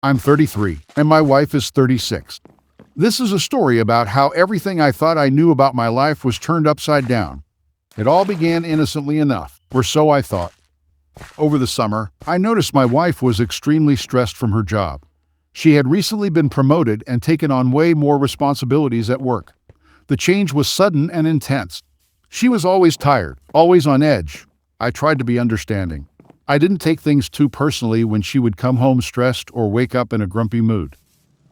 I'm 33, and my wife is 36. This is a story about how everything I thought I knew about my life was turned upside down. It all began innocently enough, or so I thought. Over the summer, I noticed my wife was extremely stressed from her job. She had recently been promoted and taken on way more responsibilities at work. The change was sudden and intense. She was always tired, always on edge. I tried to be understanding. I didn't take things too personally when she would come home stressed or wake up in a grumpy mood.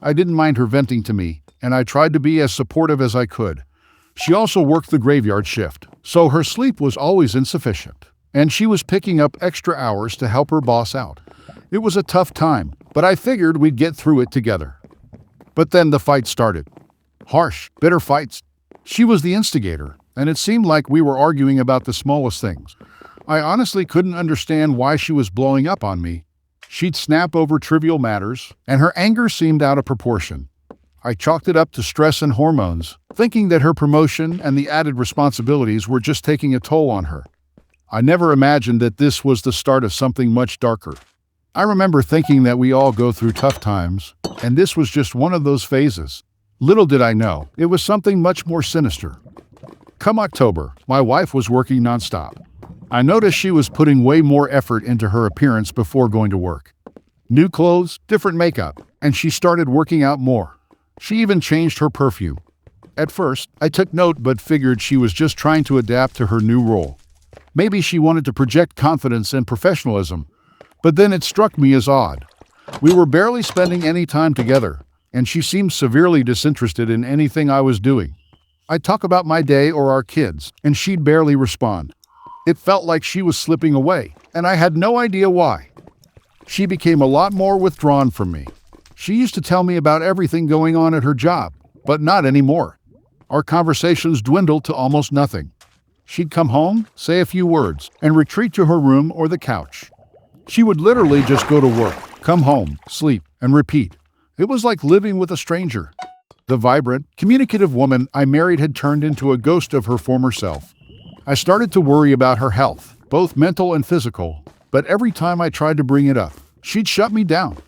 I didn't mind her venting to me, and I tried to be as supportive as I could. She also worked the graveyard shift, so her sleep was always insufficient, and she was picking up extra hours to help her boss out. It was a tough time, but I figured we'd get through it together. But then the fight started. Harsh, bitter fights. She was the instigator, and it seemed like we were arguing about the smallest things. I honestly couldn't understand why she was blowing up on me. She'd snap over trivial matters, and her anger seemed out of proportion. I chalked it up to stress and hormones, thinking that her promotion and the added responsibilities were just taking a toll on her. I never imagined that this was the start of something much darker. I remember thinking that we all go through tough times, and this was just one of those phases. Little did I know, it was something much more sinister. Come October, my wife was working nonstop. I noticed she was putting way more effort into her appearance before going to work. New clothes, different makeup, and she started working out more. She even changed her perfume. At first, I took note but figured she was just trying to adapt to her new role. Maybe she wanted to project confidence and professionalism, but then it struck me as odd. We were barely spending any time together, and she seemed severely disinterested in anything I was doing. I'd talk about my day or our kids, and she'd barely respond. It felt like she was slipping away, and I had no idea why. She became a lot more withdrawn from me. She used to tell me about everything going on at her job, but not anymore. Our conversations dwindled to almost nothing. She'd come home, say a few words, and retreat to her room or the couch. She would literally just go to work, come home, sleep, and repeat. It was like living with a stranger. The vibrant, communicative woman I married had turned into a ghost of her former self. I started to worry about her health, both mental and physical, but every time I tried to bring it up, she'd shut me down.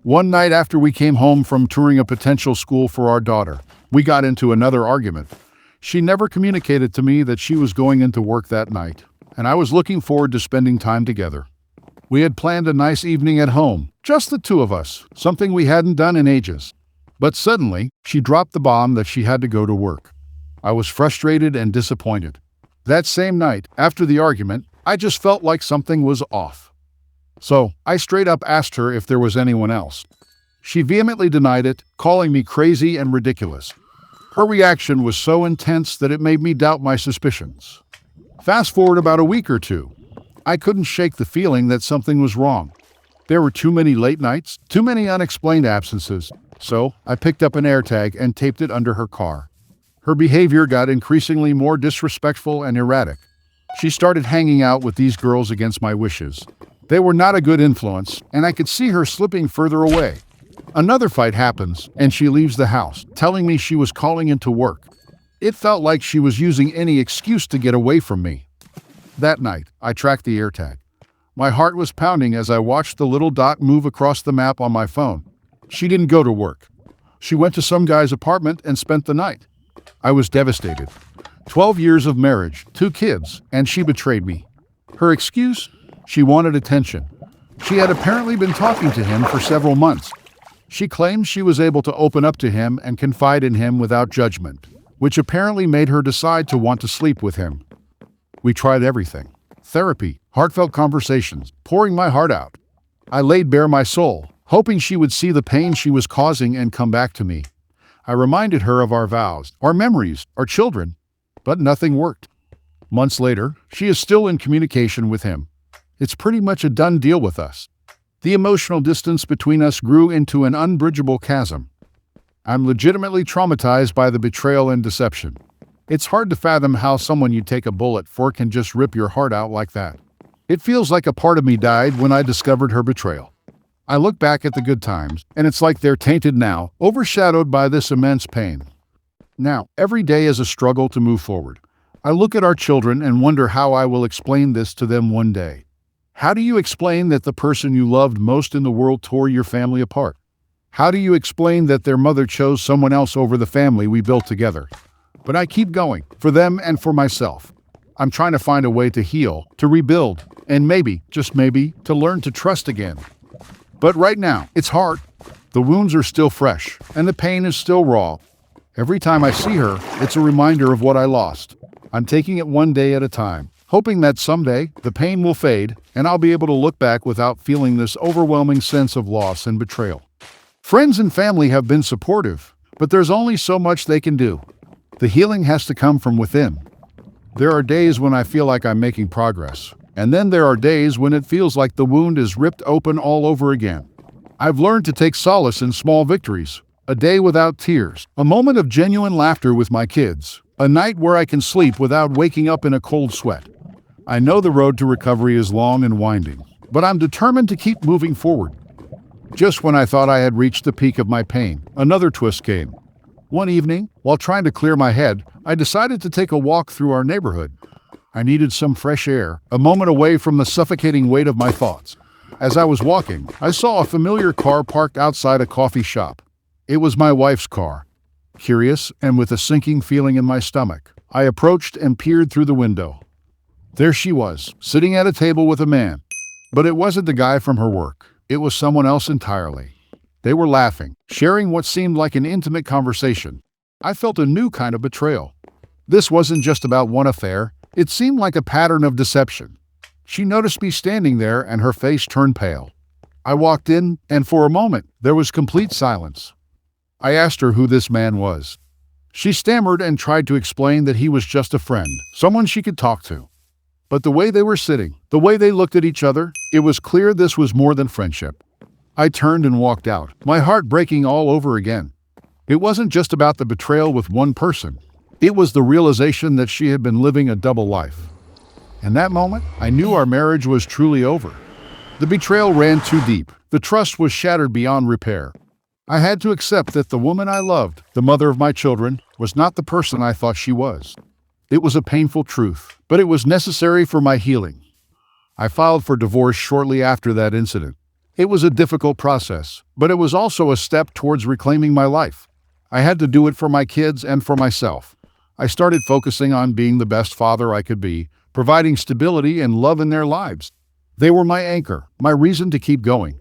One night after we came home from touring a potential school for our daughter, we got into another argument. She never communicated to me that she was going into work that night, and I was looking forward to spending time together. We had planned a nice evening at home, just the two of us, something we hadn't done in ages. But suddenly, she dropped the bomb that she had to go to work. I was frustrated and disappointed. That same night, after the argument, I just felt like something was off. So, I straight up asked her if there was anyone else. She vehemently denied it, calling me crazy and ridiculous. Her reaction was so intense that it made me doubt my suspicions. Fast forward about a week or two. I couldn't shake the feeling that something was wrong. There were too many late nights, too many unexplained absences, so I picked up an AirTag and taped it under her car. Her behavior got increasingly more disrespectful and erratic. She started hanging out with these girls against my wishes. They were not a good influence, and I could see her slipping further away. Another fight happens, and she leaves the house, telling me she was calling into work. It felt like she was using any excuse to get away from me. That night, I tracked the AirTag. My heart was pounding as I watched the little dot move across the map on my phone. She didn't go to work. She went to some guy's apartment and spent the night. I was devastated. 12 years of marriage, 2 kids, and she betrayed me. Her excuse? She wanted attention. She had apparently been talking to him for several months. She claimed she was able to open up to him and confide in him without judgment, which apparently made her decide to want to sleep with him. We tried everything. Therapy, heartfelt conversations, pouring my heart out. I laid bare my soul, hoping she would see the pain she was causing and come back to me. I reminded her of our vows, our memories, our children, but nothing worked. Months later, she is still in communication with him. It's pretty much a done deal with us. The emotional distance between us grew into an unbridgeable chasm. I'm legitimately traumatized by the betrayal and deception. It's hard to fathom how someone you take a bullet for can just rip your heart out like that. It feels like a part of me died when I discovered her betrayal. I look back at the good times, and it's like they're tainted now, overshadowed by this immense pain. Now, every day is a struggle to move forward. I look at our children and wonder how I will explain this to them one day. How do you explain that the person you loved most in the world tore your family apart? How do you explain that their mother chose someone else over the family we built together? But I keep going, for them and for myself. I'm trying to find a way to heal, to rebuild, and maybe, just maybe, to learn to trust again. But right now, it's hard. The wounds are still fresh, and the pain is still raw. Every time I see her, it's a reminder of what I lost. I'm taking it one day at a time, hoping that someday the pain will fade and I'll be able to look back without feeling this overwhelming sense of loss and betrayal. Friends and family have been supportive, but there's only so much they can do. The healing has to come from within. There are days when I feel like I'm making progress, and then there are days when it feels like the wound is ripped open all over again. I've learned to take solace in small victories, a day without tears, a moment of genuine laughter with my kids, a night where I can sleep without waking up in a cold sweat. I know the road to recovery is long and winding, but I'm determined to keep moving forward. Just when I thought I had reached the peak of my pain, another twist came. One evening, while trying to clear my head, I decided to take a walk through our neighborhood. I needed some fresh air, a moment away from the suffocating weight of my thoughts. As I was walking, I saw a familiar car parked outside a coffee shop. It was my wife's car. Curious and with a sinking feeling in my stomach, I approached and peered through the window. There she was, sitting at a table with a man. But it wasn't the guy from her work. It was someone else entirely. They were laughing, sharing what seemed like an intimate conversation. I felt a new kind of betrayal. This wasn't just about one affair. It seemed like a pattern of deception. She noticed me standing there and her face turned pale. I walked in, and for a moment, there was complete silence. I asked her who this man was. She stammered and tried to explain that he was just a friend, someone she could talk to. But the way they were sitting, the way they looked at each other, it was clear this was more than friendship. I turned and walked out, my heart breaking all over again. It wasn't just about the betrayal with one person. It was the realization that she had been living a double life. In that moment, I knew our marriage was truly over. The betrayal ran too deep. The trust was shattered beyond repair. I had to accept that the woman I loved, the mother of my children, was not the person I thought she was. It was a painful truth, but it was necessary for my healing. I filed for divorce shortly after that incident. It was a difficult process, but it was also a step towards reclaiming my life. I had to do it for my kids and for myself. I started focusing on being the best father I could be, providing stability and love in their lives. They were my anchor, my reason to keep going.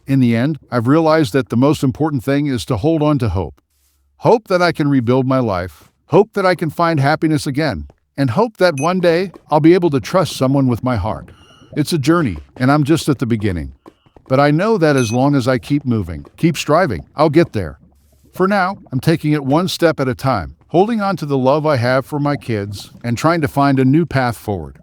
In the end, I've realized that the most important thing is to hold on to hope. Hope that I can rebuild my life, hope that I can find happiness again, and hope that one day I'll be able to trust someone with my heart. It's a journey, and I'm just at the beginning. But I know that as long as I keep moving, keep striving, I'll get there. For now, I'm taking it one step at a time, holding on to the love I have for my kids and trying to find a new path forward.